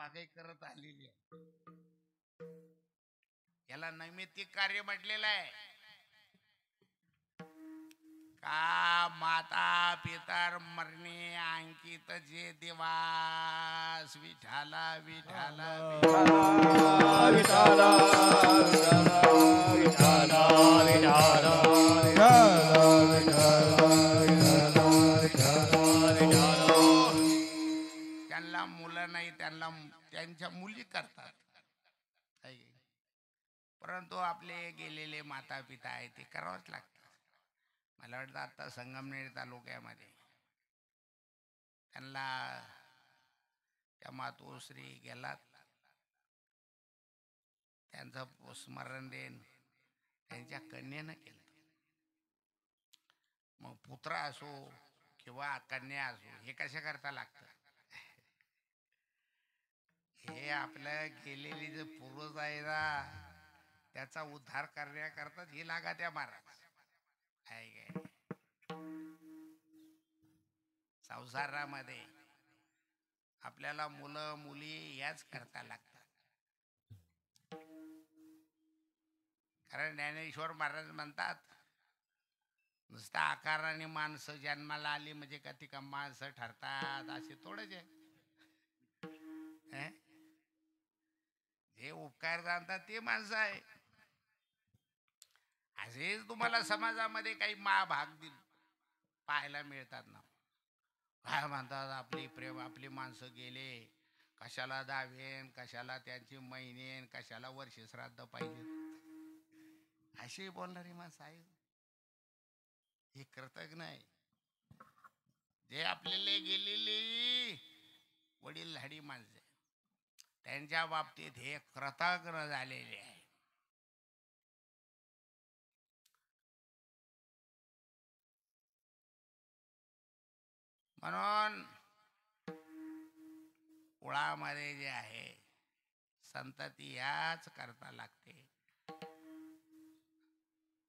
मागे करत आलेली आहे. याला नैमित्तिक कार्य म्हटलेलं आहे. का माता पितर मरणे अंकित जे दिवास विठाला विठाला विठाला विठाला विठाला त्यांना मुलं नाही, त्यांना त्यांच्या मुली करतात. परंतु आपले गेलेले माता पिता आहे ते करावंच लागतं. मला वाटतं आता संगमनेर तालुक्यामध्ये त्यांना त्या मातोश्री गेलात, त्यांचं स्मरण देन त्यांच्या कन्येनं केलं. मग पुत्र असो किंवा कन्या असो, हे कशा करता लागतं? हे आपल्या गेलेली जे पूर्वज आहे ना, त्याचा उद्धार करण्याकरता हे लागा त्या महाराज आहे काय. संसारामध्ये आपल्याला मुलं मुली याच करता लागतात. कारण ज्ञानेश्वर महाराज म्हणतात, नुसता आकाराने माणसं जन्माला आली म्हणजे का ती का माणसं ठरतात असे थोडेच आहे. जे उपकार जाणतात ते माणसं आहे. असेच तुम्हाला समाजामध्ये काही भाग पाहायला मिळतात ना. काय म्हणतात, आपली प्रेम आपली माणसं गेले, कशाला दावेन, कशाला त्यांची महिनेन, कशाला वर्ष श्राद्ध पाहिजे, अशी बोलणारी माणसं आहे. हे कृतज्ञ आहे. जे आपल्याला गेलेली वडील धाडी माणसे त्यांच्या बाबतीत हे कृतज्ञ झालेले आहे. म्हणून कुळामध्ये जे आहे संतती याच करता लागते.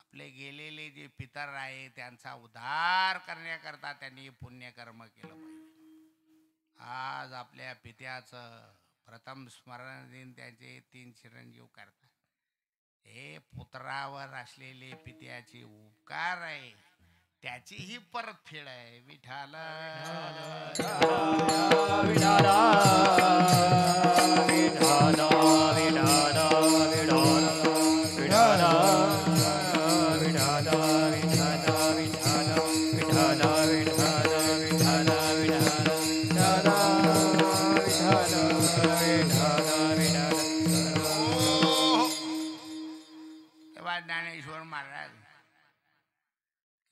आपले गेलेले जे पितर आहे त्यांचा उद्धार करण्याकरता त्यांनी पुण्यकर्म केलं पाहिजे. आज आपल्या पित्याचं प्रथम स्मरण दिन त्यांचे 3 चिरंजीव करतात. हे पुत्रावर असलेले पित्याचे उपकार आहे, त्याची ही परतफेड आहे. विठाला विठाला विठाला विठाला विठाला विठाला ज्ञानेश्वर महाराज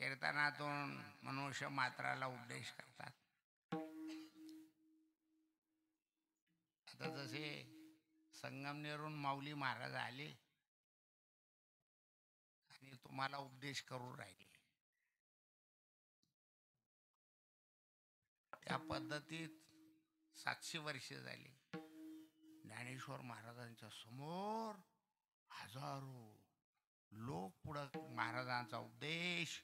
कीर्तनातून मनुष्य मात्राला उपदेश करतात. आता जसे संगमनेरून माऊली महाराज आले आणि तुम्हाला उपदेश करून राहिले, त्या पद्धतीत 700 वर्ष झाली. ज्ञानेश्वर महाराजांच्या समोर हजारो लोक पुढं महाराजांचा उपदेश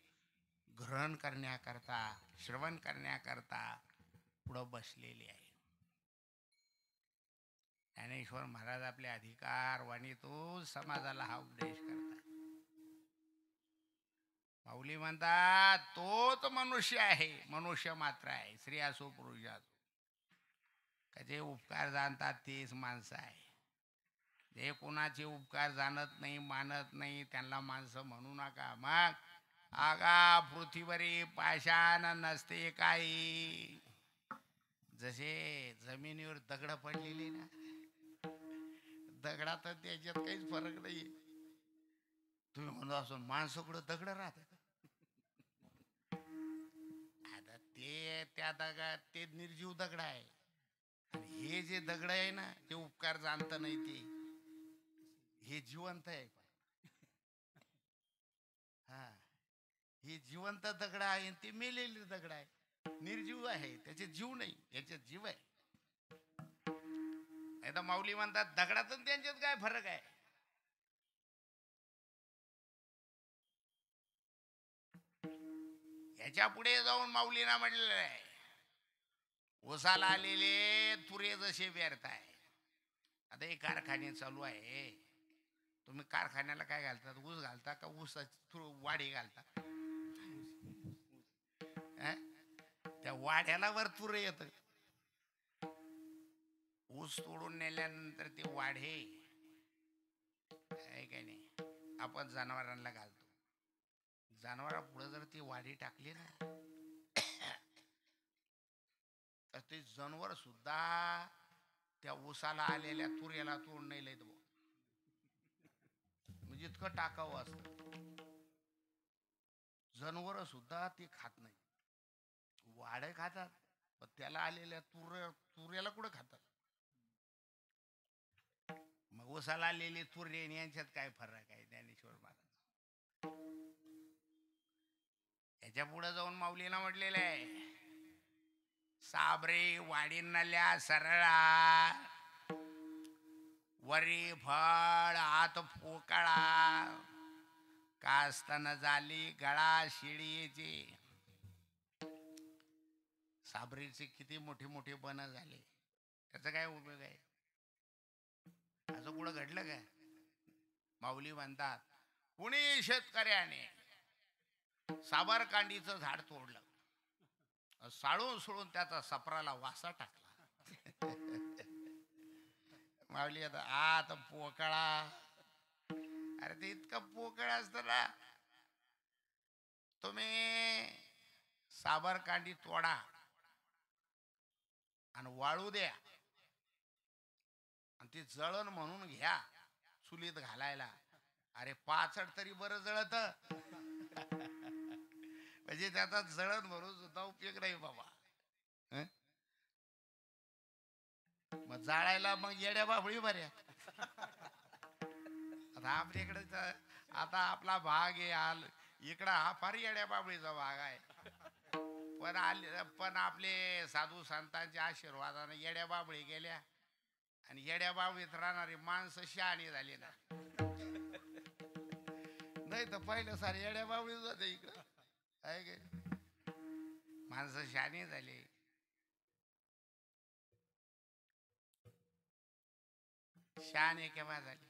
ग्रहण करण्याकरता, श्रवण करण्याकरता पुढं बसलेले आहे. ज्ञानेश्वर महाराज आपल्या अधिकार वाणीतून समाजाला हा उपदेश करतात. माऊली म्हणतात, तोच मनुष्य आहे, मनुष्य मात्र आहे, स्त्री असो पुरुष असो. जे उपकार जाणतात तेच माणसं आहे. जे कोणाचे उपकार जाणत नाही, मानत नाही, त्यांना माणसं म्हणू नका. मग आगा पृथ्वीवरी पाषाण नसते काही. जसे जमिनीवर दगड पडलेले ना, दगडात त्याच्यात काहीच फरक नाही. तुम्ही म्हणतो असून माणसाकडं दगड राहतात. आता ते त्या दगडात ते निर्जीव दगड आहे, आणि हे जे दगड आहे ना, ते उपकार जाणत नाही, ते हे जिवंत आहे. हा, हे जिवंत दगड आहे, ते मेलेले दगड आहे. निर्जीव आहे, त्याचे जीव नाही, याच्यात जीव आहे. आता माऊली म्हणतात दगडात त्यांच्यात काय फरक आहे. याच्या पुढे जाऊन माऊलीना म्हटलेलं आहे, ओसाला आलेले तुरे जसे व्यर्थ आहे, आता हे कारखाने चालू आहे, तुम्ही कारखान्याला काय घालतात? ऊस घालता का ऊसाची वाढी घालता? अं? त्या वाढ्याला वर तुर येत. ऊस तोडून नेल्यानंतर ते वाढे आहे का नाही, आपण जनावरांना घालतो. जनावरा पुढे जर ती वाढी टाकली ना, तर ते जनावर सुद्धा त्या ऊसाला आलेल्या तुऱ्याला तोड नाही लय. म्हणजे इतकं टाकावं असतं. जनावर सुद्धा ते खात नाही. वाढे खातात, पण त्याला आलेल्या तुऱ्याला कुठं खातात? मग ऊसाला आलेली तुरे यांच्यात काय फरक आहे? ज्ञानेश्वर महाराज याच्या पुढे जाऊन माऊलीला म्हटलेलं आहे, साबरे वाडीनल्या सरळा, वरी फळ आत पोकळा, कास्तन झाली गळा शिडीची. साबरीचे किती मोठे मोठे बन झाले, त्याचा काय उपयोग आहे? असं कुठं घडलं काय? माऊली म्हणतात, कुणी शेतकऱ्याने साबरकांडीचं झाड तोडलं, साळून सोडून त्याचा सपराला वासा टाकला. माऊली आता आत पोकळा. अरे ते इतकं पोकळ असतं ना, तुम्ही साबरकांडी तोडा आणि वाळू द्या, आणि ती जळण म्हणून घ्या चुलीत घालायला. अरे पाचड तरी बरं जळत. म्हणजे त्याचा जळण म्हणून सुद्धा उपयोग नाही बाबा. मग जाळायला मग येड्या बाबळी बऱ्या. आता आपल्याकडे आता आपला भाग आहे इकडं, हा फार येड्या बाबळीचा भाग आहे. पण आपले साधू संतांच्या आशीर्वादाने येड्या बाबळी गेल्या, आणि येड्या बाबळीत राहणारी माणसं शहाणी झाली ना. नाही तर पहिलं सारे येड्या बाबळीच होते इकडं, आहे गे. माणसं शहाणी झाली. शहाणे केव्हा झाले?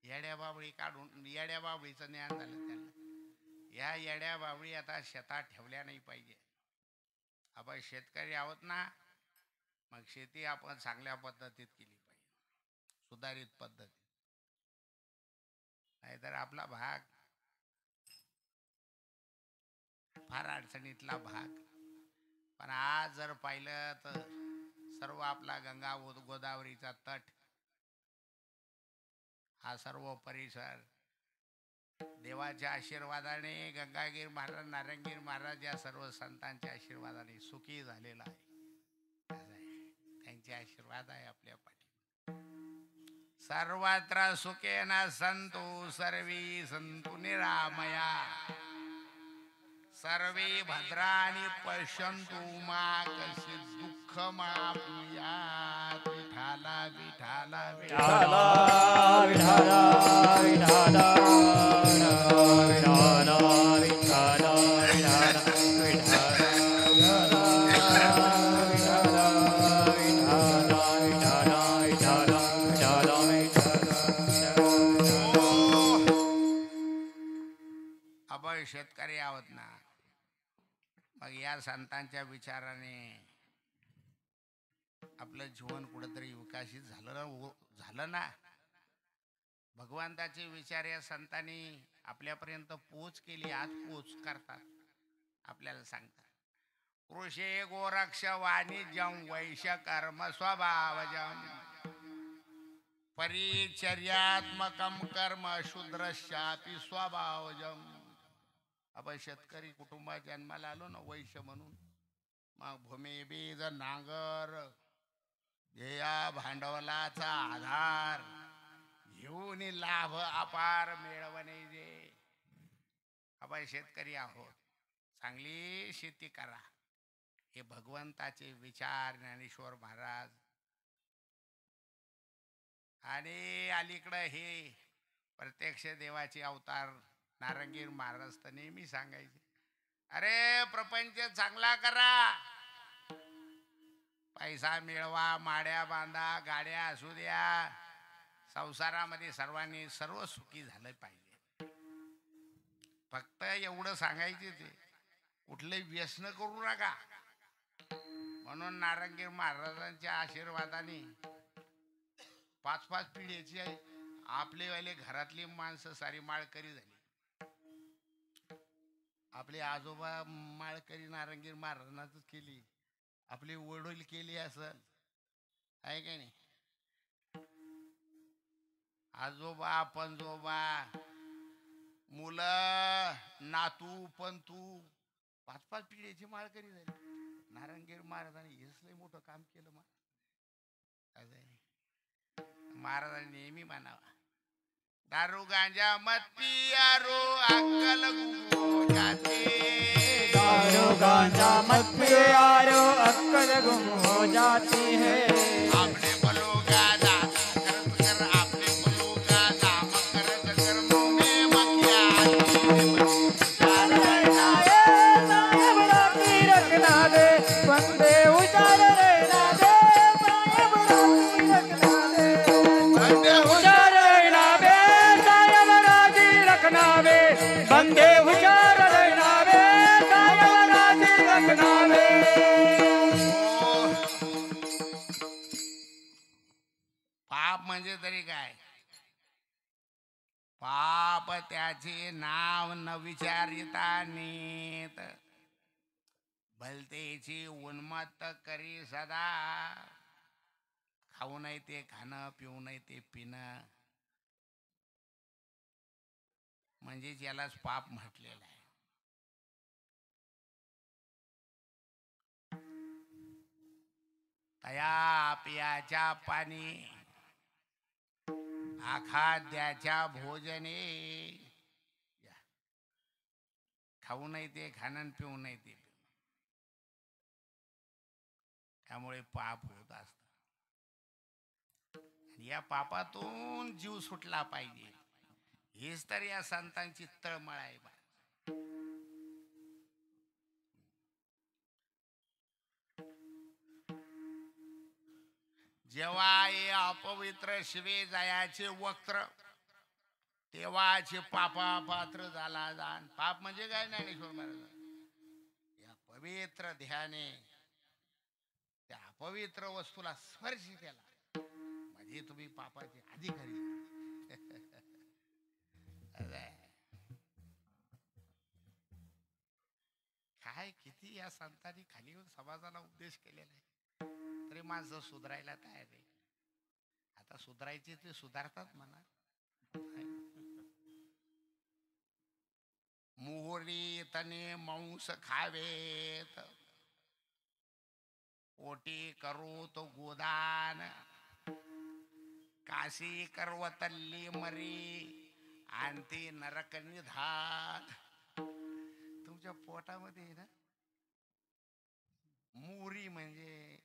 येड्या बाबळी काढून येड्या बाबळीचं ज्ञान झालं त्यांना. या येड्या बाबळी आता शेतात ठेवल्या नाही पाहिजे. आपण शेतकरी आहोत ना, मग शेती आपण चांगल्या पद्धतीत केली पाहिजे, सुधारित पद्धतीत. नाहीतर आपला भाग फार अडचणीतला भाग. पण आज जर पाहिलं तर सर्व आपला गंगा गोदावरीचा तट, हा सर्व परिसर देवाच्या आशीर्वादाने, गंगागीर महाराज, नारायणगीर महाराज या सर्व संतांच्या आशीर्वादाने सुखी झालेला आहे. त्यांचे आशीर्वाद आहे आपल्या पाठी. सर्वत्र सुखेन संतु सर्वी संतु निरामया, सर्वे भद्राणि पश्यन्तु मा कश्चित् दुःखमाप्नुयात्. विठाला विठाला विठाला विठाला विठाला विठाला विठाला आपण शेतकरी आहोत ना, मग या संतांच्या विचाराने आपलं जीवन कुठंतरी विकसित झालं ना. भगवंताचे विचार या संतांनी आपल्यापर्यंत पोच केली, आज पोच करतात, आपल्याला सांगतात. कृषी गोरक्ष वाणिज्यम वैश्य कर्म स्वभावजम, परिचर्यात्मकम कर्म शूद्रशापी स्वभावजम. आपण शेतकरी कुटुंबात जन्माला आलो ना, वैश्य म्हणून. मग भूमी बीज नांगर ध्येया भांडवलाचा आधार घेऊन लाभ अपार मिळवणे जे. आपण शेतकरी आहोत, चांगली शेती करा, हे भगवंताचे विचार ज्ञानेश्वर महाराज. आणि अलीकडं हे प्रत्यक्ष देवाचे अवतार नारायणगीर महाराज तर नेहमी सांगायचे, अरे प्रपंच चांगला करा, पैसा मिळवा, माड्या बांधा, गाड्या असू द्या, संसारामध्ये सर्वांनी सर्व सुखी झालं पाहिजे. फक्त एवढं सांगायचे ते कुठले व्यसन करू नका. म्हणून नारंगीर महाराजांच्या आशीर्वादाने 5-5 पिढीची आपले वाले घरातली माणसं सारी माळकरी झाली. आपले आजोबा माळकरी नारंगीर महाराजांच केली, आपले वडील केली, असं आहे का नाही? आजोबा पंजोबा मुलं नातू पंतू 5-5 पिढीची माळकरी झाली. नारंगीर महाराजांनी हेच लय मोठं काम केलं. महाराजांनी नेहमी म्हणावा, दारू गांजा मत पियारो अक्कल गुम जाते. दारू गांजा मत पियारो अक्कल गुम हो जाती है. आपने बोलो गाना करत कर, आपने बोलो गाना करत कर, मुंह में मक्खियाँ आती रखना दे बंदे उजार रहना दे, साहेब राजी रखना दे. बंदे उजार रहना दे, साहेब राजी रखना दे. बंदे उजार रहना दे, साहेब राजी रखना दे. पाप म्हणजे तरी काय? पाप त्याचे नाव न विचारिता नेत, भलतेची उन्मत्त करी सदा. खाऊ नाही ते खाणं, पिऊ नाही ते पिणं, म्हणजे यालाच पाप म्हटलेलं आहे. तया पियाच्या पाणी, आखाद्याच्या भोजने. खाऊ नाही ते खाणं, पिऊ नाही ते, त्यामुळे पाप होत असत. या पापातून जीव सुटला पाहिजे, हेच तर या संतांची तळमळ आहे. जेव्हा हे अपवित्र शिवे जायाचे वक्त्र, तेव्हाचे पापा पात्र झाला जाण. पाप म्हणजे काय? ज्ञानेश्वर महाराज या पवित्र ध्याने त्या अपवित्र वस्तूला स्पर्श केला म्हणजे तुम्ही पापाचे अधिकारी. काय किती या संतांनी खाली येऊन समाजाला उपदेश केलेला आहे, तरी माणसं सुधारायला तयार आहे. आता सुधारायचे ते सुधारतात म्हणा. मोहरी तने मांस खावेत, पोटी करू तो गोदान. काशी करवतल्ली मरी, आणते नरक निधान. तुमच्या पोटामध्ये ना मोरी म्हणजे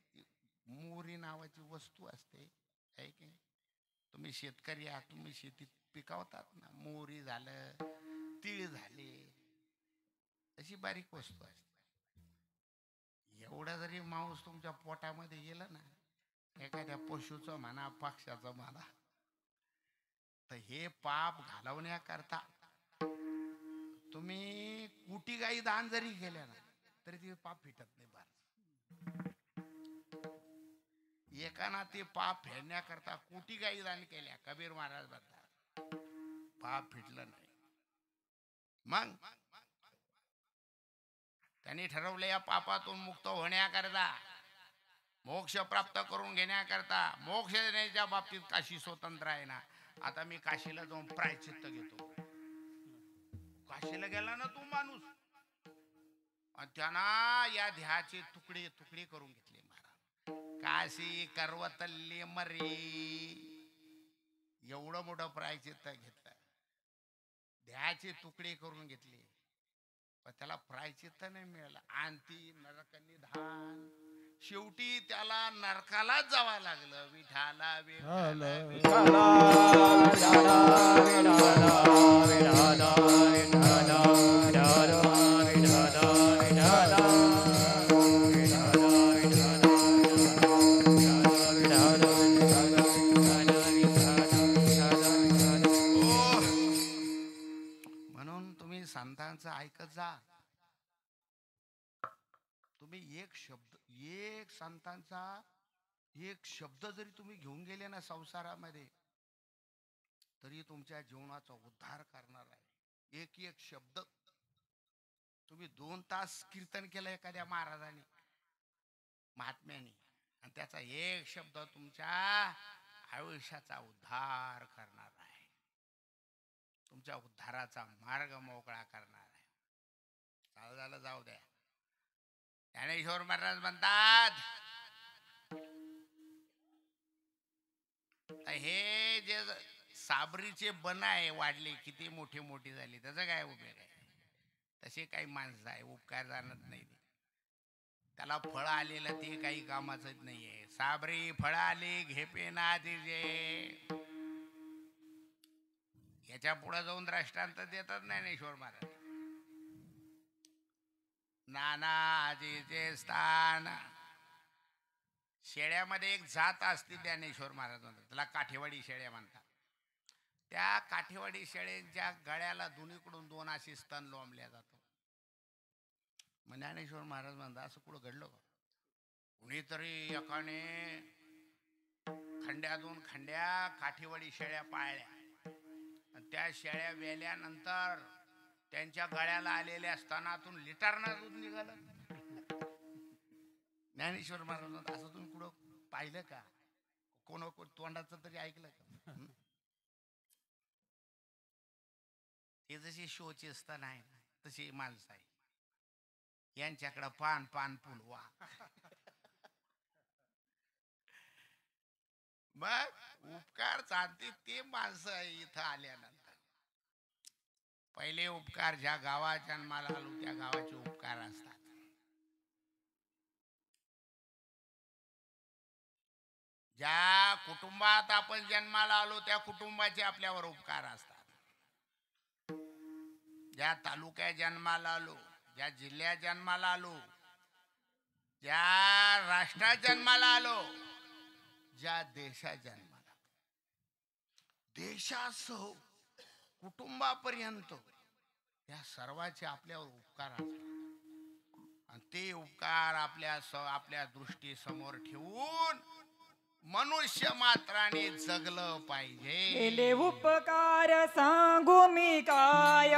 मोरी नावाची वस्तू असते, आहे की नाही? तुम्ही शेतकरी आहात, तुम्ही शेतीत पिकवतात ना, मोरी झालं, तीळ झाले, अशी बारीक वस्तू असते. एवढा जरी मांस तुमच्या पोटामध्ये गेलं ना, एखाद्या पशुचं म्हणा, पक्ष्याचं म्हणा, तर हे पाप घालवण्याकरता तुम्ही कुटी गाई दान जरी केल्या ना, तरी ते पाप फिटत नाही. बार एकाना ते पाप फेडण्याकरता कुटी गाई दान केल्या, कबीर महाराज म्हणतात, पाप फिटलं नाही. मग त्यांनी ठरवलं या पापातून मुक्त होण्याकरता, मोक्ष प्राप्त करून घेण्याकरता, मोक्ष देण्याच्या बाबतीत काशी स्वतंत्र आहे ना. आता मी काशीला जाऊन प्रायचित्त घेतो. काशीला गेला ना तू माणूस, त्यांना या ध्याचे तुकडे तुकडे करून घेतले महाराज. काशी करवतल्ली मरी, एवढं मोठं प्रायचित्त घेतलं, ध्याचे तुकडे करून घेतले, पण त्याला प्रायचित्त नाही मिळालं. आणती नरक निधान, शेवटी त्याला नरकालाच जावं लागलं. विठाला विठाला विठाला विठाला विठाला विठाला विठाला विठाला विठाला विठाला विठाला विठाला संतांचं ऐकत जा. तुम्ही एक संतांचा एक शब्द जरी तुम्ही घेऊन गेले ना संसारामध्ये, तरी तुमच्या जीवनाचा उद्धार करणार आहे. एक एक शब्द. तुम्ही 2 तास कीर्तन केलं एखाद्या महाराजांनी, महात्म्याने, आणि त्याचा एक शब्द तुमच्या आयुष्याचा उद्धार करणार आहे. तुमच्या उद्धाराचा मार्ग मोकळा करणार आहे. चालू झालं, जाऊ द्या. ज्ञानेश्वर महाराज म्हणतात, हे जे साबरीचे बन आहे वाढले, किती मोठी मोठी झाली, त्याचं काय उपयोग आहे? तसे काही माणसं आहे, उपकार जाणत नाही, त्याला फळ आलेलं ते काही कामाचंच नाहीये. साबरी फळ आली घेपे ना तिचे. याच्या पुढे जाऊन दृष्टांत देतात ज्ञानेश्वर महाराज. नाना आजीचे स्थान. शेळ्यामध्ये एक जात असते, ज्ञानेश्वर महाराज म्हणतात, त्याला काठेवाडी शेळ्या म्हणतात. त्या काठेवाडी शेळ्यांच्या गळ्याला दोन्हीकडून 2 अशी स्तन लोंबल्या जातो. मग ज्ञानेश्वर महाराज म्हणतात, असं कुठं घडलं का? कुणीतरी एकाने खंड्यातून खंड्या काठेवाडी शेळ्या पाळल्या, आणि त्या शेळ्या वेल्यानंतर त्यांच्या गळ्याला आलेल्या स्तनातून लिटरनं दूध निघालं. ज्ञानेश्वर महाराज म्हणतात, असं तुम्ही कुठं पाहिलं का? कोण तोंडाचं तरी ऐकलं का? हे जशी शोचे स्तन आहे ना, तशी माणसं आहे. यांच्याकडं पान पान फुलवा. मग उपकार चालते ते माणसं इथं आल्यानंतर. पहिले उपकार ज्या गावात जन्माला आलो त्या गावाचे उपकार असतात. ज्या कुटुंबात आपण जन्माला आलो त्या कुटुंबाचे आपल्यावर उपकार असतात. ज्या तालुक्यात जन्माला आलो, ज्या जिल्ह्यात जन्माला आलो, ज्या राष्ट्रात जन्माला आलो, ज्या देशात जन्माला, देशासह कुटुंबापर्यंत या सर्वांचे आपल्यावर उपकार असतात. आणि ते उपकार आपल्या दृष्टी समोर ठेवून मनुष्य मात्राने जगलं पाहिजे. केले उपकार सांगू मी काय,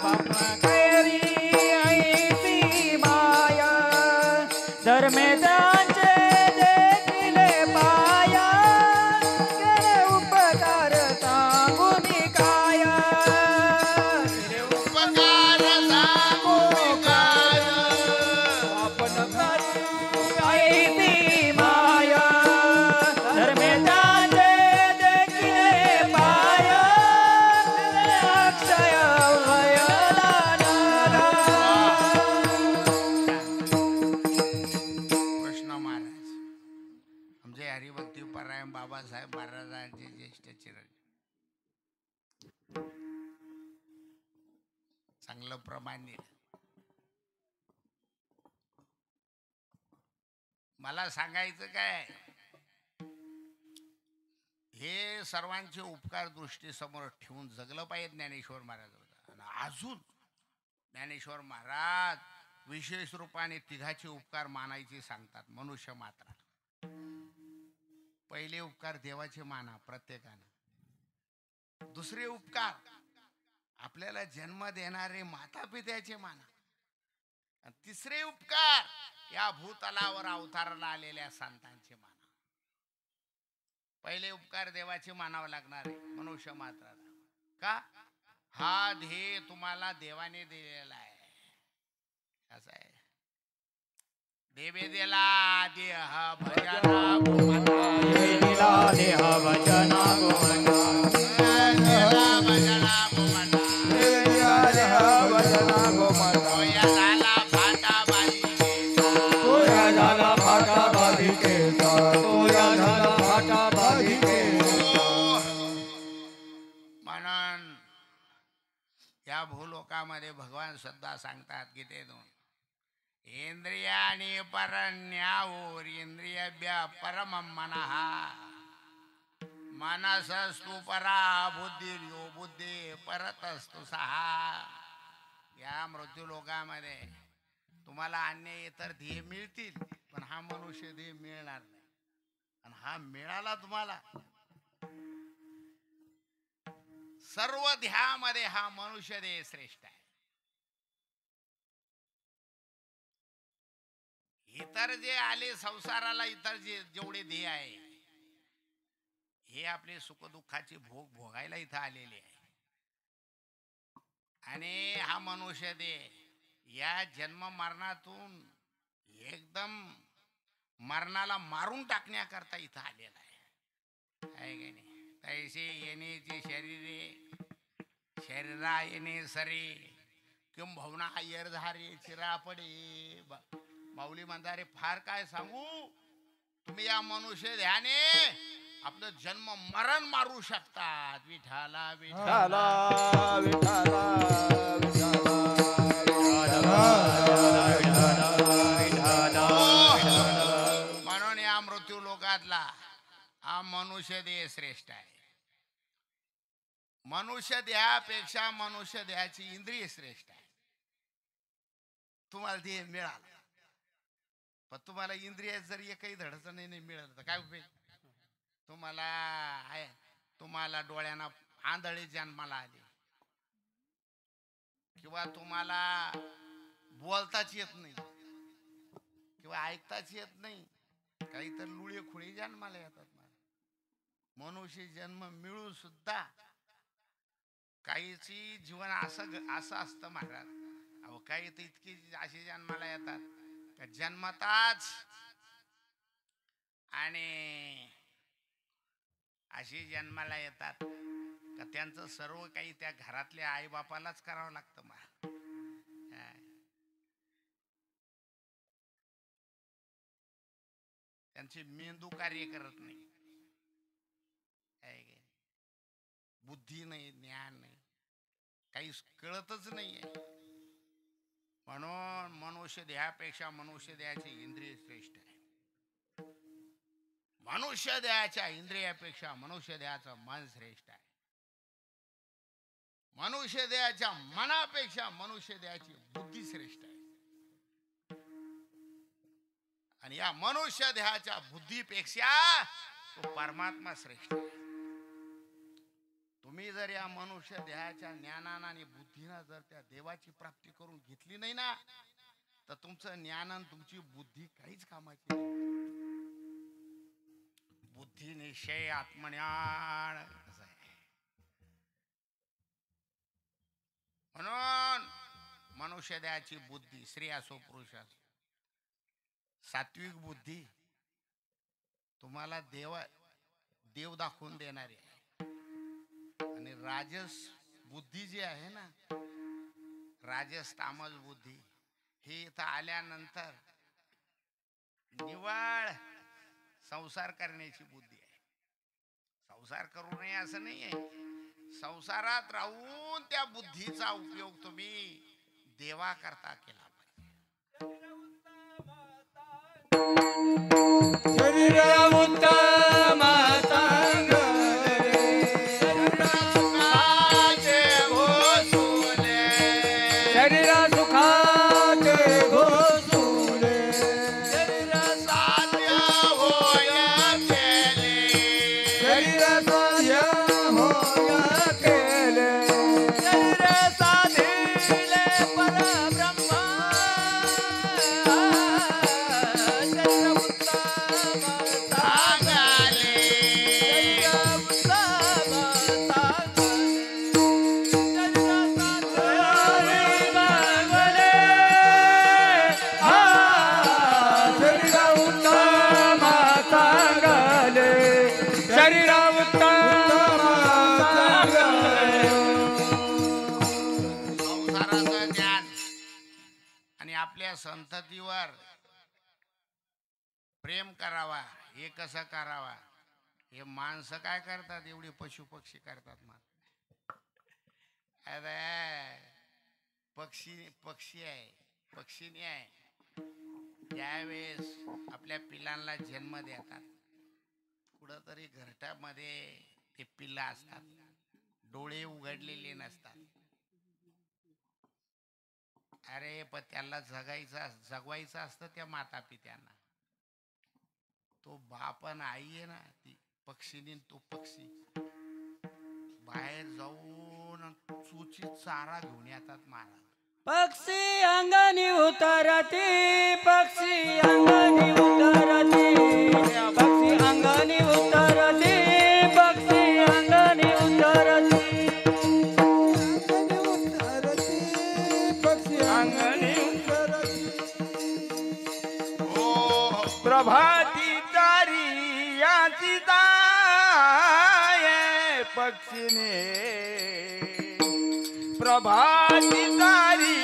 बापा कैरी ऐसी माया, धर्मे त्यांचे देखिले पाया. केले उपकार सांगू मी काय, केले उपकार सांगू मी काय, आपण कैरी ऐसी माया, धर्मे त्यांचे देखिले पाया. अक्षय कृष्ण महाराज आमचे हरिभक्ती परायण बाबासाहेब महाराजांचे ज्येष्ठ चिरंजीव, चांगलं प्रमाण दिलं. मला सांगायचं काय, हे सर्वांचे उपकार दृष्टी समोर ठेवून जगलं पाहिजे ज्ञानेश्वर महाराज. आणि अजून ज्ञानेश्वर महाराज विशेष रूपाने तिघाचे उपकार मानायचे सांगतात मनुष्य मात्रा. पहिले उपकार देवाचे माना प्रत्येकानं. दुसरे उपकार आपल्याला जन्म देणारे माता पित्याचे माना. आणि तिसरे उपकार या भूतलावर अवताराला आलेल्या संतांचे माना. पहिले उपकार देवाचे मानावं लागणार आहे मनुष्य मात्राला. का? हा ध्येय तुम्हाला देवाने दिलेला आहे. असं आहे, देवे दिला देह भजना दिला देह भजना देला भजना गोमना भजना गोमना. तोया झाला फाटा बालिकेचा, तोया झाला फाटा बालिकेचा, तोया झाला फाटा बालिकेचा. म्हणून या भूलोकामध्ये भगवान सुद्धा सांगतात गीतेतून, इंद्रियाणी परन्यावर इंद्रियभ्य परम मनः, मनसस्तु परा बुद्धिर्यो बुद्धी परतस्तु सहा. या मृत्यू लोकामध्ये तुम्हाला अन्य इतर ध्येय मिळतील, पण हा मनुष्य ध्येय मिळणार नाही. आणि हा मिळाला तुम्हाला, सर्व ध्येयामध्ये हा मनुष्य ध्येय श्रेष्ठ आहे. इतर जे आले संसाराला, इतर जेवढे ध्येय आहे, हे आपले सुखदुःखाचे भोग भोगायला इथं आलेले आहे. आणि हा मनुष्य देह या जन्म मरणातून एकदम मरणाला मारून टाकण्याकरता इथं आलेला आहे की नाही. तैसे येण्याचे शरीरा येणे सरे किंबहुना येरधारे चिरा पडे. माऊली म्हणणारे फार काय सांगू, तुम्ही या मनुष्य ध्याने आपलं जन्म मरण मारू शकतात. विठाला विठाला विठाला म्हणून या मृत्यू लोकातला हा मनुष्य देह श्रेष्ठ आहे. मनुष्य देहापेक्षा मनुष्य देहाची इंद्रिय श्रेष्ठ आहे. तुम्हाला देह मिळाला, पण तुम्हाला इंद्रिय जर एकही धडचं नाही मिळालं तर काय उपयोग. तुम्हाला डोळ्यांना आंधळे जन्माला आले, किंवा तुम्हाला बोलताच येत नाही, किंवा ऐकताच येत नाही, काही तर लुळे खुळे जन्माला येतात. मनुष्य जन्म मिळून सुद्धा काहीची जीवन असं असतं महाराज. अहो काही तर इतकी अशी जन्माला येतात का जन्मताच आणि अशी जन्माला येतात का त्यांचं सर्व काही त्या घरातल्या आई बापालाच करावं लागतं. त्यांची मेंदू कार्य करत नाही, बुद्धी नाही, ज्ञान नाही, काही कळतच नाहीये. म्हणून मनुष्य देहापेक्षा मनुष्य देहाची इंद्रिय श्रेष्ठ आहे. मनुष्य देहाच्या इंद्रियापेक्षा मनुष्य देहाचं मन श्रेष्ठ आहे. मनुष्य देहाच्या मनापेक्षा मनुष्य देहाची बुद्धी श्रेष्ठ आहे. आणि या मनुष्य देहाच्या बुद्धीपेक्षा तो परमात्मा श्रेष्ठ आहे. तुम्ही जर या मनुष्य देहाच्या ज्ञानानं आणि बुद्धीनं जर त्या देवाची प्राप्ती करून घेतली नाही ना, तर तुमचं ज्ञान आणि तुमची बुद्धी काहीच कामाची नाही. बुद्धी निश्चय आत्मज्ञान असं आहे. म्हणून मनुष्य देहाची बुद्धी, स्त्री असो पुरुष असो, सात्विक बुद्धी तुम्हाला देव दाखवून देणारी आहे. आणि राजस बुद्धी जी आहे ना, राजस तामस बुद्धी, हे इथं आल्यानंतर निव्वळ संसार करण्याची बुद्धी आहे. संसार करू नये असं नाही आहे, संसारात राहून त्या बुद्धीचा उपयोग तुम्ही देवा करता केला पाहिजे. शरीर उत्तम संततीवर प्रेम करावा, हे कसं करावा, हे माणसं काय करतात, एवढे पशु पक्षी करतात. पक्षी आहे, पक्षीने आहे, त्यावेळेस आपल्या पिलांना जन्म देतात. कुठंतरी घरट्यामध्ये ते पिल्ला असतात, डोळे उघडलेले नसतात. अरे पण त्याला जगवायचं असतं त्या माता पित्यांना. तो बाप आणि आई आहे ना, ती पक्षीनी तो पक्षी बाहेर जाऊन चुचीत चारा घेऊन येतात महाराज. पक्षी अंगणी उतरती, पक्षी अंगणी उतरती, पक्षी अंगणी उतरती, पक्षी अंगणी उतरती, पक्षी अंगणी उतरती. ओ प्रभाती तारी याची दाय पक्षीने, प्रभाती तारी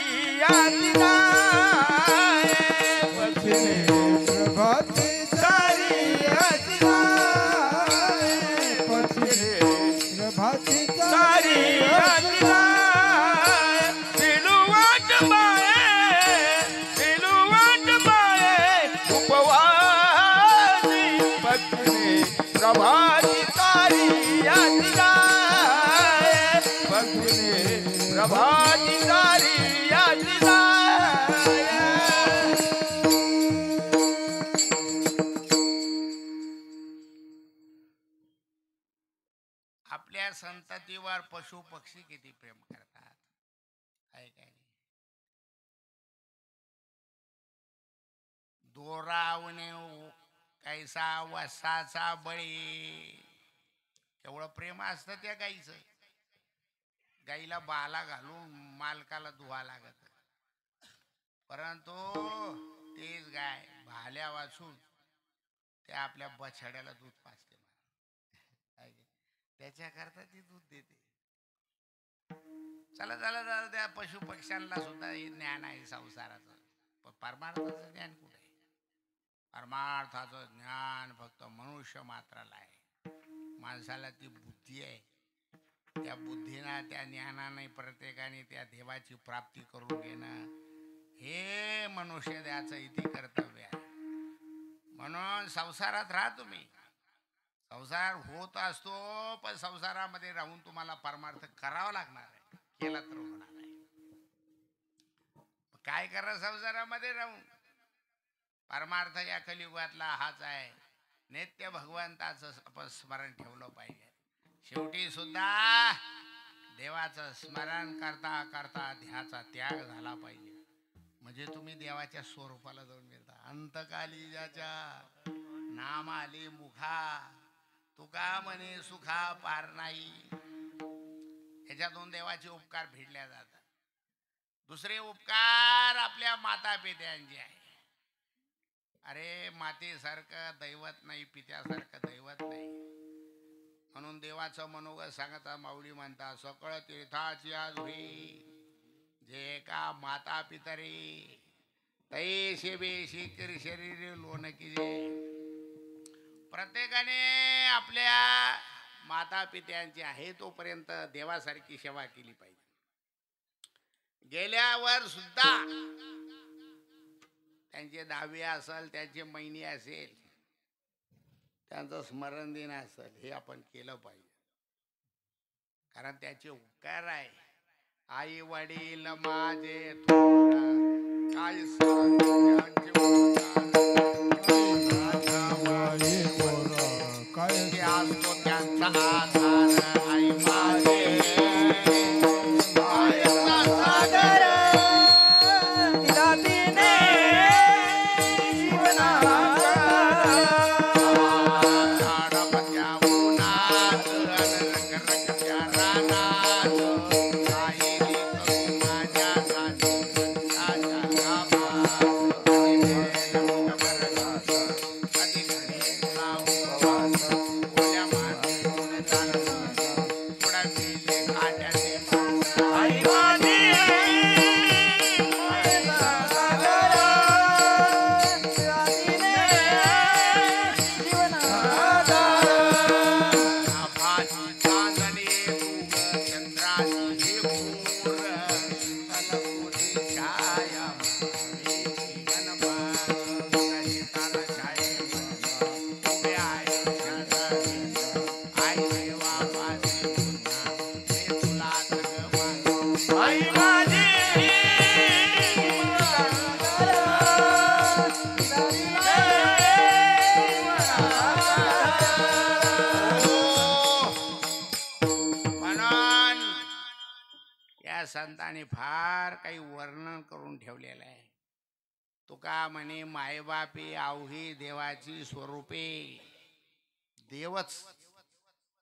याची दाय पक्षीने, प्रभाती तारी याची दाय पक्षीने, प्रभाती तारी याची दाय. पिलुवाट माये, पिलुवाट माये उपवासी पक्षीने, प्रभाती तारी याची दाय पक्षीने, प्रभाती तारी याची दाय. आपल्या संततीवर पशु पक्षी किती प्रेम करतात आहे काय. दोरावणे कैसा वसाचा बळी, केवढं प्रेम असतं त्या गाईचं. गाईला बाला घालून मालकाला धुवा लागत, परंतु तेच गाय भाल्या वाचून त्या आपल्या बछड्याला दूध पाजते. त्याच्याकरता ती दूध देते. चला चला चला, त्या पशु पक्ष्यांना सुद्धा हे ज्ञान आहे संसाराचं, पण परमार्थाचं ज्ञान कुठे आहे. परमार्थाचं ज्ञान फक्त मनुष्य मात्राला आहे. माणसाला ती बुद्धी आहे, त्या बुद्धीना त्या ज्ञानाने प्रत्येकाने त्या देवाची प्राप्ती करून घेणं हे मनुष्य द्याचं इथे कर्तव्य आहे. म्हणून संसारात राहा तुम्ही. संसार होत असतो, पण संसारामध्ये राहून तुम्हाला परमार्थ करावा लागणार आहे, केला तर होणार आहे. काय करा संसारामध्ये राहून. परमार्थ या कलियुगातला हाच आहे, नित्य भगवंताचं स्मरण ठेवलं पाहिजे. शेवटी सुद्धा देवाचं स्मरण करता करता ध्याचा त्याग झाला पाहिजे, म्हणजे तुम्ही देवाच्या स्वरूपाला जाऊन मिळता. अंतकाली ज्याच्या नाम आले मुखा, तुका म्हणे सुखा पार नाही. याच्यातून देवाचे उपकार भेटल्या जातात. दुसरे उपकार आपल्या माता पित्यांचे आहे. अरे मातेसारखं दैवत नाही, पित्यासारखं दैवत नाही. म्हणून देवाचं मनोगत सांगता माऊली म्हणता, सकळ तीर्थाची आजोही जे का माता पितरी तैसे बेशी शरीर लोन किजे. प्रत्येकाने आपल्या माता पित्यांची आहे तोपर्यंत देवासारखी सेवा केली पाहिजे. गेल्यावर सुद्धा त्यांचे दहावी असेल, त्यांचे महिने असेल, त्यांचं स्मरण दिन असेल, हे आपण केलं पाहिजे. कारण त्याचे उपकार आहे. आई वडील माझे थोर काय काय असतो त्यांचा आधार. आई माझे सागर दिलातीने जीवना संतांनी फार काही वर्णन करून ठेवलेलं आहे. तुका म्हणे मायबापे अवघी देवाची स्वरूपे. देवच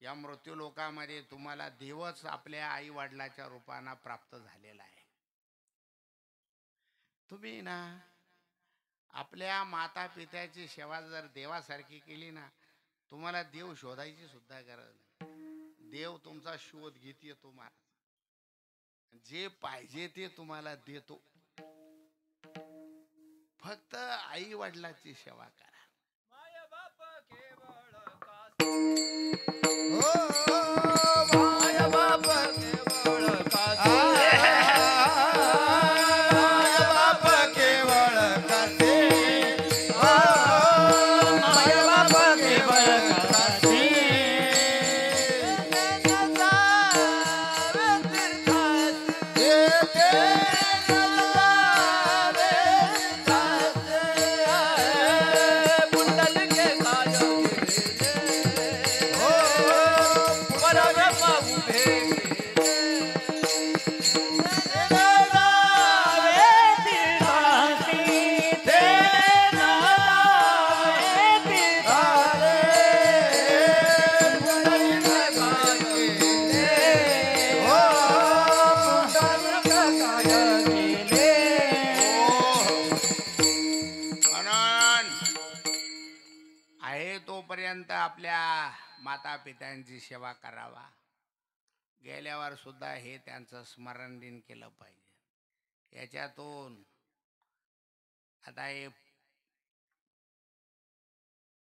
या मृत्यू लोकामध्ये तुम्हाला देवच आपल्या आई वडिलाच्या रूपाने प्राप्त झालेला आहे. तुम्ही ना आपल्या माता पित्याची सेवा जर देवासारखी केली ना, तुम्हाला देव शोधायची सुद्धा गरज नाही. देव तुमचा शोध घेत येतो महाराज. जे पाहिजे ते तुम्हाला देतो. फक्त आई वडिलाची सेवा करा. माय बाप केवळ कासे. आपल्या माता पित्यांची सेवा करावा. गेल्यावर सुद्धा हे त्यांचं स्मरण दिन केलं पाहिजे. याच्यातून आता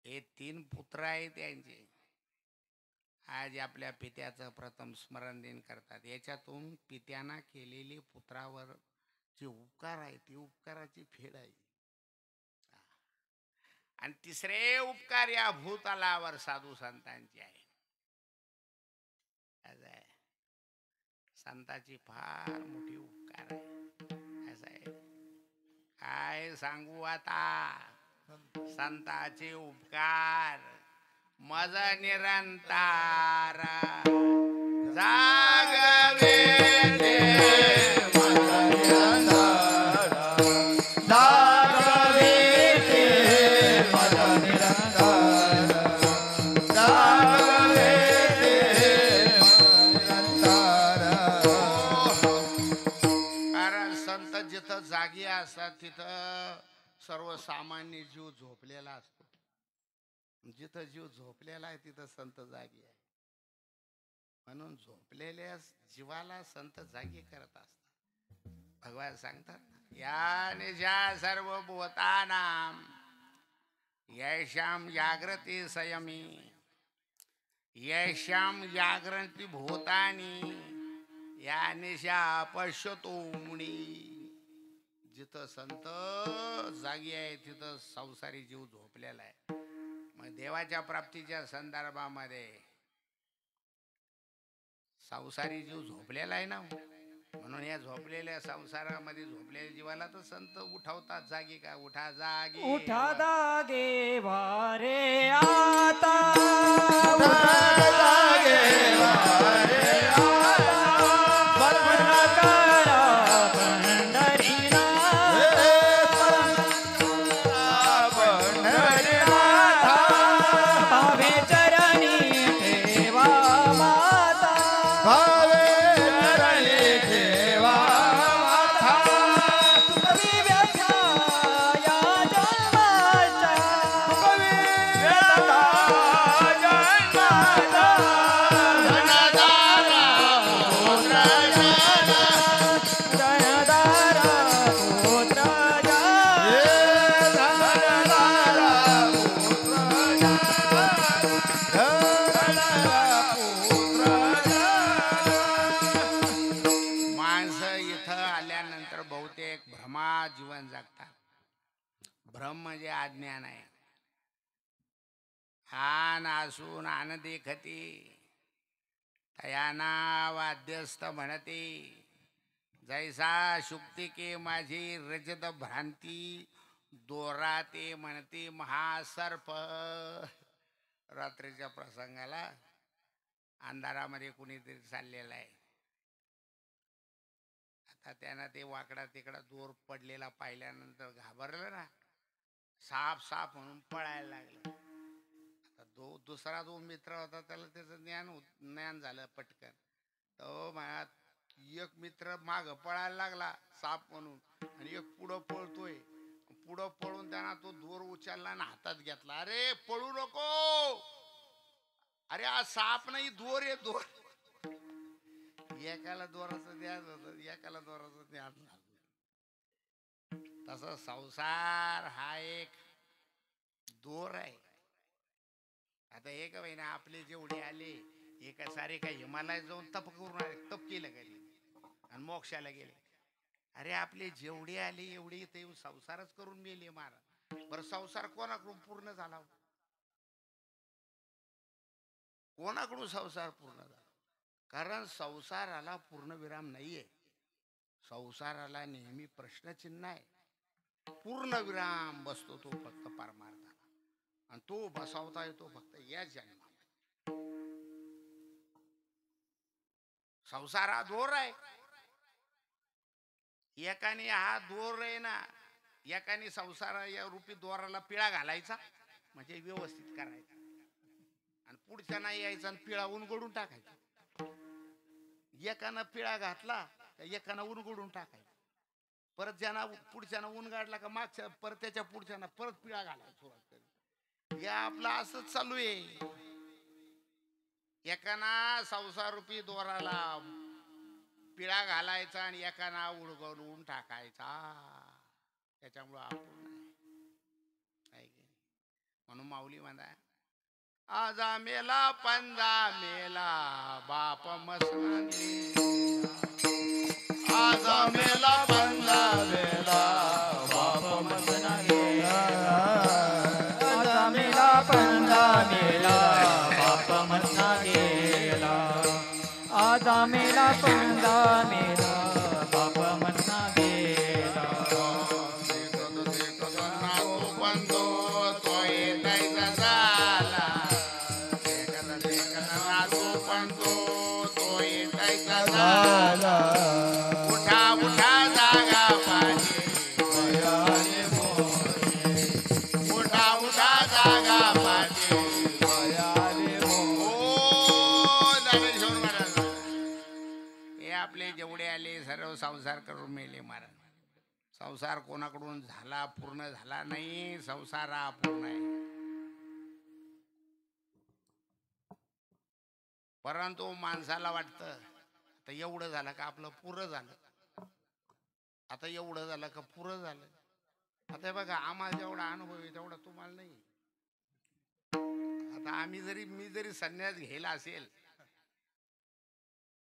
हे 3 पुत्र आहेत त्यांचे. आज आपल्या पित्याचं प्रथम स्मरण दिन करतात. याच्यातून पित्याना केलेली पुत्रावर जे उपकार आहे ती उपकाराची फेड आहे. आणि तिसरे उपकार या भूतलावर साधू संतांची आहे. संतांची फार मोठी उपकार आहे. असं आहे. काय सांगू आता संतांचे उपकार. मज निरंतर जागवे जागी असतात तिथं सर्वसामान्य जीव झोपलेला असतो. जिथं जीव झोपलेला आहे तिथं संत जागी आहे. म्हणून झोपलेल्या जीवाला संत जागी करत असतात. भगवान सांगतात या निशा सर्वभूतानां येषां जागृती संयमी येषां जागृती भूतानि या निशा पश्यतो मुनी. जिथं संत जागी आहे तिथं संसारी जीव झोपलेला आहे. मग देवाच्या प्राप्तीच्या संदर्भामध्ये संसारी जीव झोपलेला आहे ना. म्हणून या झोपलेल्या संसारामध्ये झोपलेल्या जीवाला तर संत उठवतात. जागी का उठा जागी उठा जागे वारे आता. जीवन जगतात. भ्रम म्हणजे अज्ञान आहे. आन असून आन देखती तयाना वाद्यस्थ म्हणते. जैसा शुक्ती के माझी रजत भ्रांती दोरा ते म्हणते महासर्प. रात्रीच्या प्रसंगाला अंधारामध्ये कुणीतरी चाललेला आहे. आता त्यांना ते वाकडा तिकडा दूर पडलेला पाहिल्यानंतर घाबरलं ना, साप साप म्हणून पळायला लागलं. आता दुसरा जो मित्र होता त्याला त्याचं ज्ञान झालं पटकन. तो माझ्या एक मित्र माग पळायला लागला साप म्हणून, आणि एक पुढं पळतोय. पुढं पळून त्यांना तो दोर उचलला आणि हातात घेतला. अरे पळू नको, अरे हा साप नाही दोर आहे दोर. एकाला दोराचं ध्यान होत, एकाला दोराचं ध्यान झालं. तसं संसार हा एक दोर आहे. आता एक महिना आपले जेवढे आले एका सारे काय हिमालय जाऊन तप करून आले, तप केलं गेले आणि मोक्षाला गेले. अरे आपले जेवढे आले एवढे ते संसारच करून मेले महाराज. बरं संसार कोणाकडून पूर्ण झाला? कोणाकडून संसार पूर्ण झाला? कारण संसाराला पूर्णविराम नाहीये. संसाराला नेहमी प्रश्नचिन्ह आहे. पूर्ण विराम बसतो तो फक्त परमार्थाला, आणि तो बसवता येतो फक्त या जन्मात. संसार हा दोर आहे. एकाने हा दोर आहे ना, एकाने संसार या रूपी दोराला पिळा घालायचा म्हणजे व्यवस्थित करायचा, आणि पुढच्या नाही यायचा आणि पिळा उनगडून टाकायचा. एकानं पिळा घातला तर एकानं उनगडून टाकायचा. परत ज्यांना पुढच्यानं ऊन गाडला का मागच्या परत त्याच्या पुढच्यानं परत पिळा घालायला सुरुवात केली. या आपलं असंच चालू आहे. एकाना संसार रूपी दोराला पिळा घालायचा आणि एकाना उडगडून टाकायचा. त्याच्यामुळं आपण नाही. म्हणून माऊली म्हणा, आजा मेला पंजा मेला बाप मसनाने, आजा मेला पंजा मेला बाप मसनाने, आजा मेला पंजा मेला बाप मसना गेला, आजा मेला पंजा मेला बाप मसना गेला. उठा उठा जागा पाहिजे, उठा उठा जागा पाहिजे. ज्ञानेश्वर महाराज हे आपले जेवढे आले सर्व संसार करून मेले महाराज. संसार कोणाकडून झाला पूर्ण झाला नाही. संसार हा पूर्ण आहे. परंतु माणसाला वाटतं आता एवढं झालं का आपलं पुरं झालं, आता एवढं झालं का पुरं झालं. आता बघा आम्हाला जेवढा अनुभव आहे तेवढा तुम्हाला नाही. आता मी जरी संन्यास घ्यायला असेल,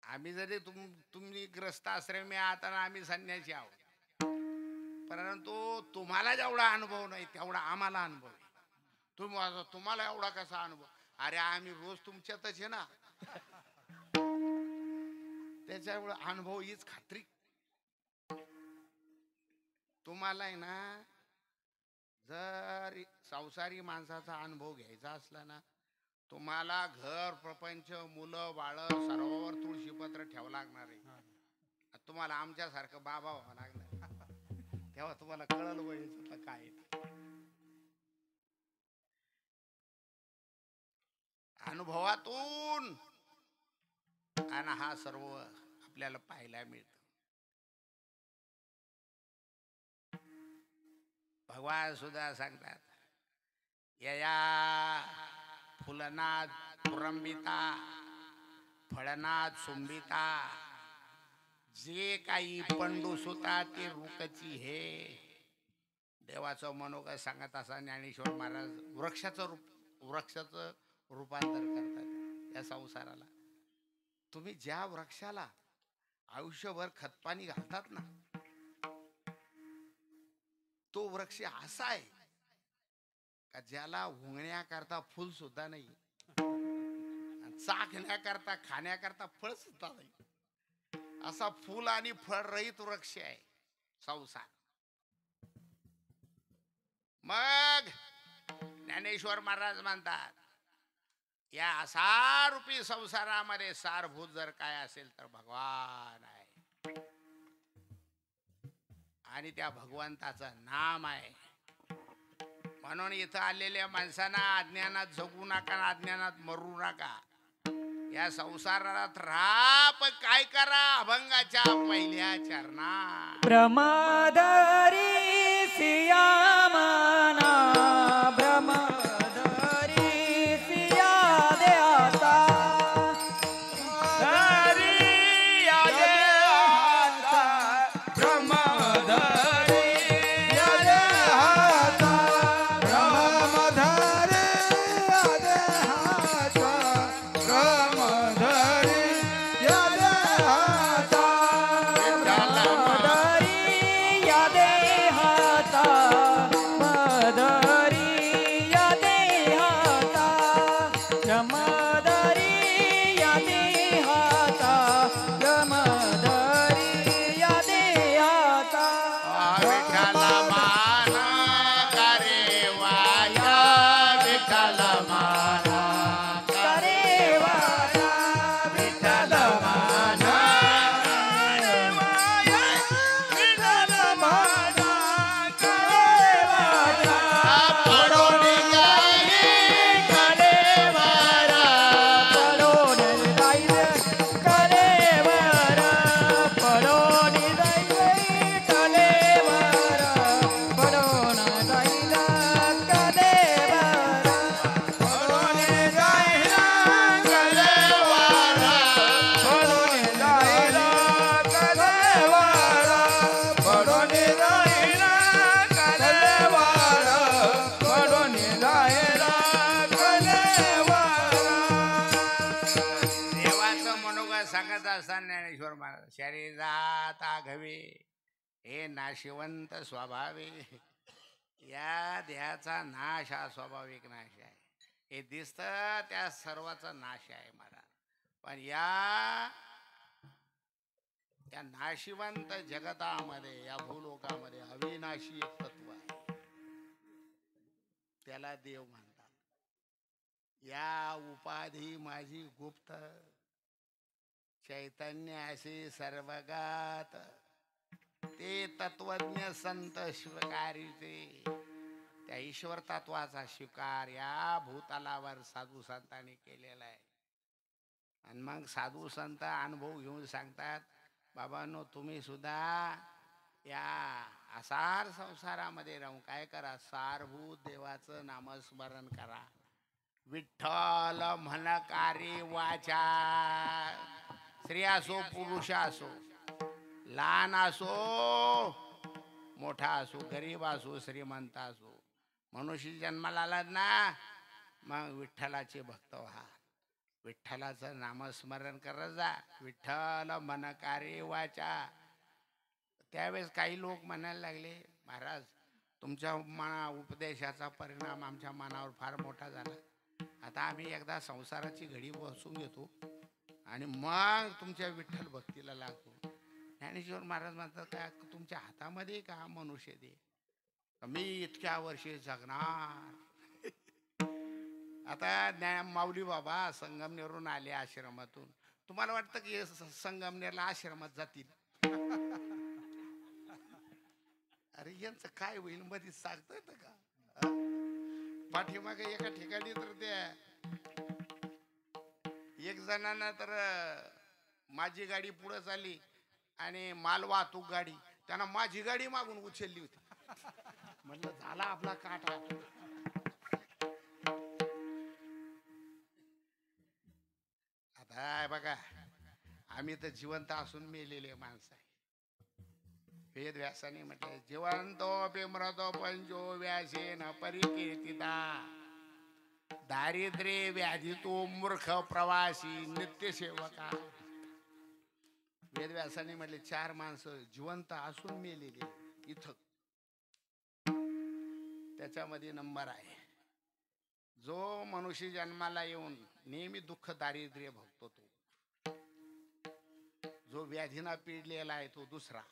आम्ही जरी तुम्ही ग्रस्त आश्रमी आहात आणि आम्ही संन्यासी आहोत, परंतु तुम्हाला जेवढा अनुभव नाही तेवढा आम्हाला अनुभव आहे. तुम्हाला एवढा कसा अनुभव? अरे आम्ही रोज तुमच्यातच आहे ना, त्याच्यामुळे अनुभव हीच खात्री. तुम्हाला आहे ना, जर संसारी माणसाचा अनुभव घ्यायचा असला ना, तुम्हाला घर प्रपंच मुलं बाळ सर्वांवर तुळशीपत्र ठेवावं लागणार आहे. तुम्हाला आमच्यासारखं बाबा व्हावं लागणार, तेव्हा तुम्हाला कळलं वयाचं काय. अनुभवातून आणि हा सर्व आपल्याला पाहायला मिळतं. भगवान सुद्धा सांगतात, यया फुलनाद पुरंबिता फळनाद सुंबिता, जे काही पंडू सुता ते रुकची हे. देवाचं मनोगत सांगत असा ज्ञानेश्वर महाराज वृक्षाचं रूपांतर करतात या संसाराला. तुम्ही ज्या वृक्षाला आयुष्यभर खतपाणी घालतात ना, तो वृक्ष असा आहे का ज्याला उंगण्याकरता फुल सुद्धा नाही, चाखण्याकरता खाण्याकरता फळ सुद्धा नाही, असा फुल आणि फळ रहित वृक्ष आहे संसार. मग ज्ञानेश्वर महाराज म्हणतात, या असारूपी संसारामध्ये सारभूत जर काय असेल तर भगवान आहे. आणि त्या भगवंताचं नाम आहे. म्हणून इथं आलेल्या माणसांना अज्ञानात जगू नका, अज्ञानात मरू नका. या संसारात राहा, पण काय करा, अभंगाच्या पहिल्या चरणा. ब्रह्मधारी सिया मना ब्रह्मधारी सिया देता ज्ञानेश्वर महाराज. शरीरात आघवे हे नाशिवंत स्वभावे, या देहाचा नाश हा स्वाभाविक नाश आहे. हे दिसत त्या सर्वाचा नाश आहे महाराज. पण या नाशिवंत जगतामध्ये, या भूलोकामध्ये अविनाशी एक तत्व आहे, त्याला देव म्हणतात. या उपाधी माझी गुप्त, चैतन्य असे सर्वगात, ते तत्वज्ञ संत स्वीकारिते. त्या ईश्वर तत्वाचा स्वीकार या भूतलावर साधू संतांनी केलेला आहे. आणि मग साधू संत अनुभव घेऊन सांगतात, बाबांनो तुम्ही सुद्धा या असार संसारामध्ये राहून काय करा, सारभूत देवाचं नामस्मरण करा. विठ्ठल म्हणकारी वाचा, स्त्री असो पुरुष असो, लहान असो मोठा असो, गरीब असो श्रीमंत असो, मनुष्य जन्माला आला ना, मग विठ्ठलाचे भक्त व्हा, विठ्ठलाचं नामस्मरण करत जा. विठ्ठल मनकारे वाचा. त्यावेळेस काही लोक म्हणायला लागले, महाराज तुमच्या उपदेशाचा परिणाम आमच्या मनावर फार मोठा झाला, आता आम्ही एकदा संसाराची घडी बसून घेतो आणि मग तुमच्या विठ्ठल भक्तीला लागतो. ज्ञानेश्वर महाराज म्हणतात, काय तुमच्या हातामध्ये का मनुष्य दे, मी इतक्या वर्षे जगणार. आता माऊली बाबा संगमनेरहून आले आश्रमातून, तुम्हाला वाटतं की संगमनेरला आश्रमात जातील? अरे यांचं काय होईल मध्ये सांगता येतं का? पाठीमागे एका ठिकाणी तर त्या एक जणांना तर माझी गाडी पुढे चालली आणि माल वाहतूक गाडी, त्यांना माझी गाडी मागून उचलली होती. म्हणलं झाला आपला काटा. आता बघा, आम्ही तर जिवंत असून मेलेले माणसं आहे. वेद व्यासाने म्हटले, जिवंतो पिमृतो पंचो व्यासेन परिकीर्तिता, दारिद्र्य व्याधी तो मूर्ख प्रवासी नित्य सेवका. वेद व्यासाने म्हटले 4 माणसं जिवंत असून मेलेले इथं. त्याच्यामध्ये नंबर आहे, जो मनुष्य जन्माला येऊन नेहमी दुःख दारिद्र्य भोगतो तो, जो व्याधीना पिडलेला आहे तो दुसरा,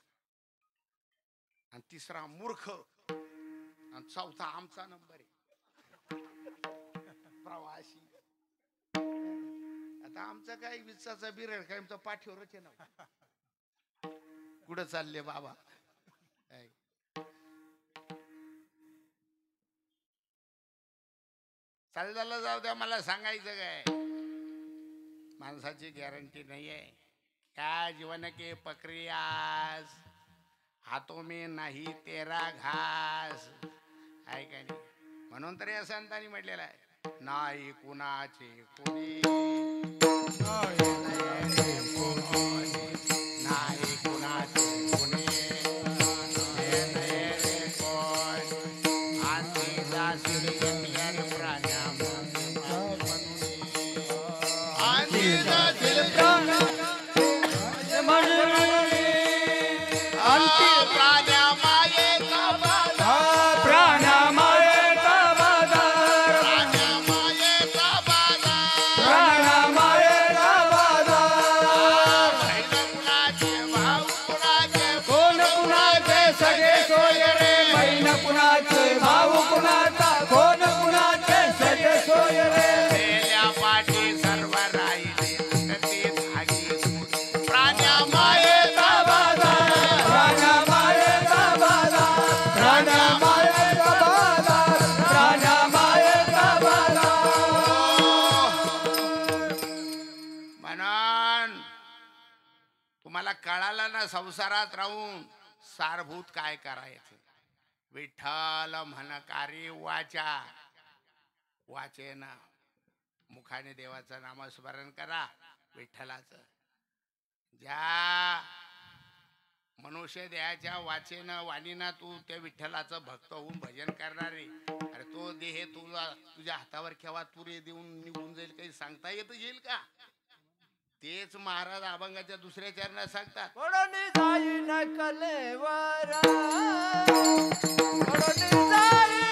आणि तिसरा मूर्ख, आणि चौथा आमचा नंबर आहे प्रवासी. आता आमचं काय विचाराचा बिरड काय, आमचं पाठीवरच आहे ना. कुठं चालले बाबा? चाललं जाऊ द्या, मला सांगायचं काय, माणसाची गॅरंटी नाही आहे. क्या जीवन के प्रक्रियास हातो में नाही तेरा घास आहे का नाही. म्हणून तर या संतांनी म्हटलेलं आहे, नाही कुणाचे कोणी, नाही कुणाचे कोणी, तुम्हाला कळालं ना संसारात राहून सारभूत काय करायचं. विठ्ठल म्हणकारी वाचा, वाचेन मुखाने देवाचं नामस्मरण करा. विठ्ठलाचं ज्या मनुष्य देहाच्या वाचेनं वाणीना तू त्या विठ्ठलाचं भक्त होऊन भजन करणारे, अरे तो देह तुझ्या हातावर केव्हा तुरे देऊन निघून जाईल काही सांगता येईल का. तेच महाराज अभंगाच्या दुसऱ्या चरणात सांगतात, पडोनी जाईन कलेवरा, पडोनी जाईन